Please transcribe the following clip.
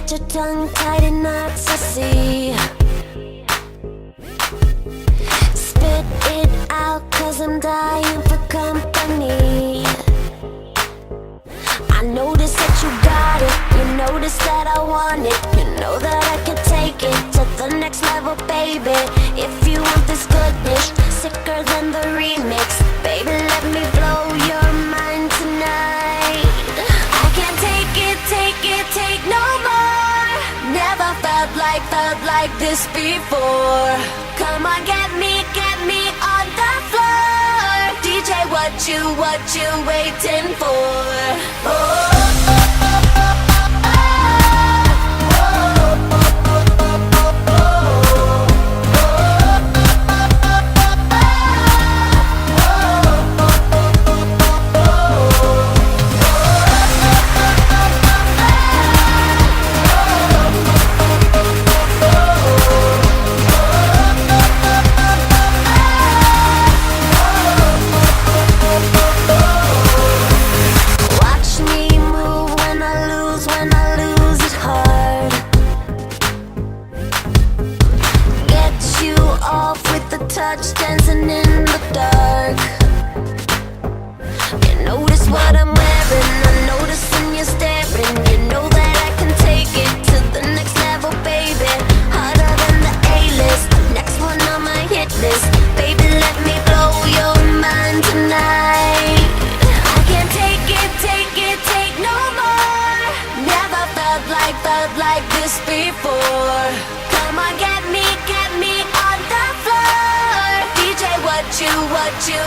got your tongue tied in knots, I see. Spit it out, cause I'm dying for company. I notice that you got it, you notice that I want it. You know that I can take it to the next level, baby. If you want this goodness, sicker than the remix, baby, let me blow your mind tonight. I can't take it, take no more. Never felt like this before. Come on, get me on the floor. DJ, what you waiting for? Oh. Touch dancing in the dark. You notice what I'm wearing, I'm noticing you're staring. You know that I can take it to the next level, baby. Harder than the A-list, next one on my hit list. Baby, let me blow your mind tonight. I can't take it, take no more. Never felt like this before. Come on, get me on the floor. DJ, what you